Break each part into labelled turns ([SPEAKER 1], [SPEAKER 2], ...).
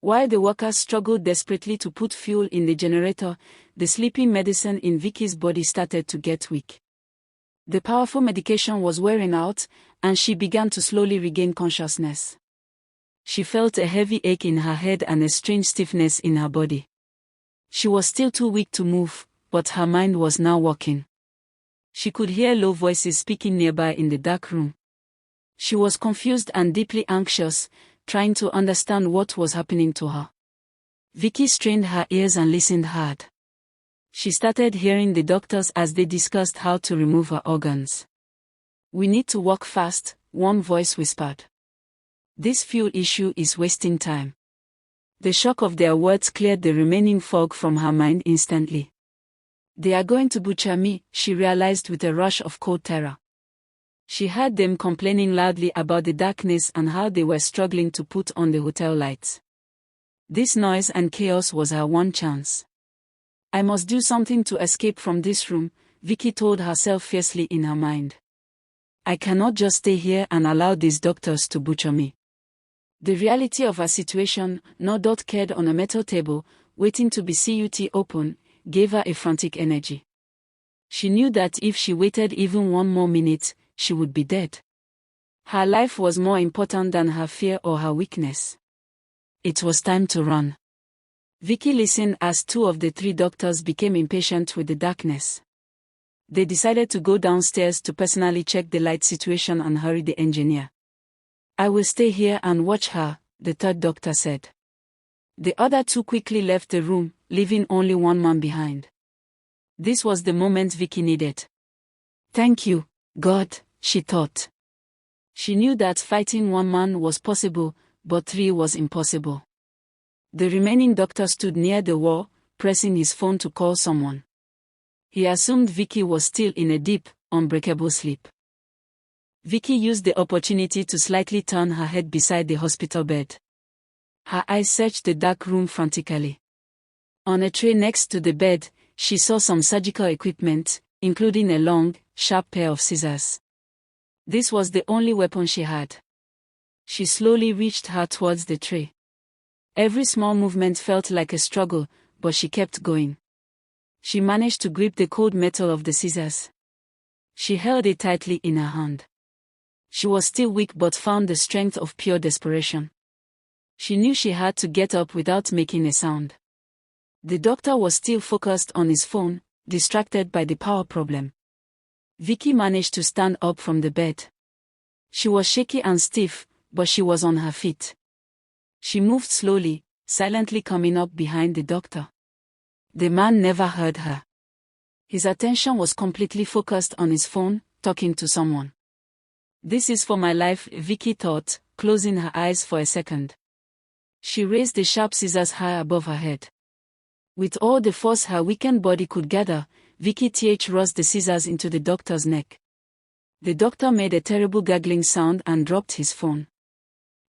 [SPEAKER 1] While the workers struggled desperately to put fuel in the generator, the sleeping medicine in Vicky's body started to get weak. The powerful medication was wearing out, and she began to slowly regain consciousness. She felt a heavy ache in her head and a strange stiffness in her body. She was still too weak to move, but her mind was now working. She could hear low voices speaking nearby in the dark room. She was confused and deeply anxious, trying to understand what was happening to her. Vicky strained her ears and listened hard. She started hearing the doctors as they discussed how to remove her organs. "We need to walk fast," one voice whispered. "This fuel issue is wasting time." The shock of their words cleared the remaining fog from her mind instantly. "They are going to butcher me," she realized with a rush of cold terror. She heard them complaining loudly about the darkness and how they were struggling to put on the hotel lights. This noise and chaos was her one chance. "I must do something to escape from this room," Vicky told herself fiercely in her mind. "I cannot just stay here and allow these doctors to butcher me." The reality of her situation, no dot cared on a metal table, waiting to be cut open, gave her a frantic energy. She knew that if she waited even one more minute, she would be dead. Her life was more important than her fear or her weakness. It was time to run. Vicky listened as two of the three doctors became impatient with the darkness. They decided to go downstairs to personally check the light situation and hurry the engineer. "I will stay here and watch her," the third doctor said. The other two quickly left the room, leaving only one man behind. This was the moment Vicky needed. "Thank you, God," she thought. She knew that fighting one man was possible, but three was impossible. The remaining doctor stood near the wall, pressing his phone to call someone. He assumed Vicky was still in a deep, unbreakable sleep. Vicky used the opportunity to slightly turn her head beside the hospital bed. Her eyes searched the dark room frantically. On a tray next to the bed, she saw some surgical equipment, including a long, sharp pair of scissors. This was the only weapon she had. She slowly reached her towards the tray. Every small movement felt like a struggle, but she kept going. She managed to grip the cold metal of the scissors. She held it tightly in her hand. She was still weak but found the strength of pure desperation. She knew she had to get up without making a sound. The doctor was still focused on his phone, distracted by the power problem. Vicky managed to stand up from the bed. She was shaky and stiff, but she was on her feet. She moved slowly, silently coming up behind the doctor. The man never heard her. His attention was completely focused on his phone, talking to someone. "This is for my life," Vicky thought, closing her eyes for a second. She raised the sharp scissors high above her head. With all the force her weakened body could gather, Vicky thrust the scissors into the doctor's neck. The doctor made a terrible gargling sound and dropped his phone.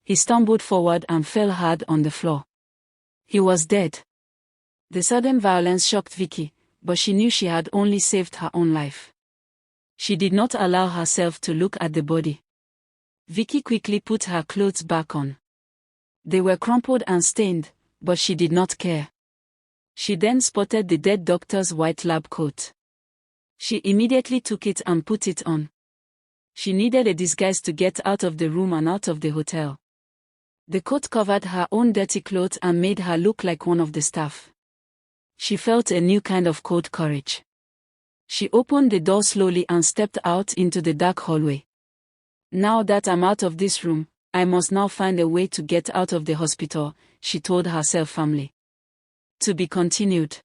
[SPEAKER 1] He stumbled forward and fell hard on the floor. He was dead. The sudden violence shocked Vicky, but she knew she had only saved her own life. She did not allow herself to look at the body. Vicky quickly put her clothes back on. They were crumpled and stained, but she did not care. She then spotted the dead doctor's white lab coat. She immediately took it and put it on. She needed a disguise to get out of the room and out of the hotel. The coat covered her own dirty clothes and made her look like one of the staff. She felt a new kind of cold courage. She opened the door slowly and stepped out into the dark hallway. "Now that I'm out of this room, I must now find a way to get out of the hospital," she told herself firmly. To be continued.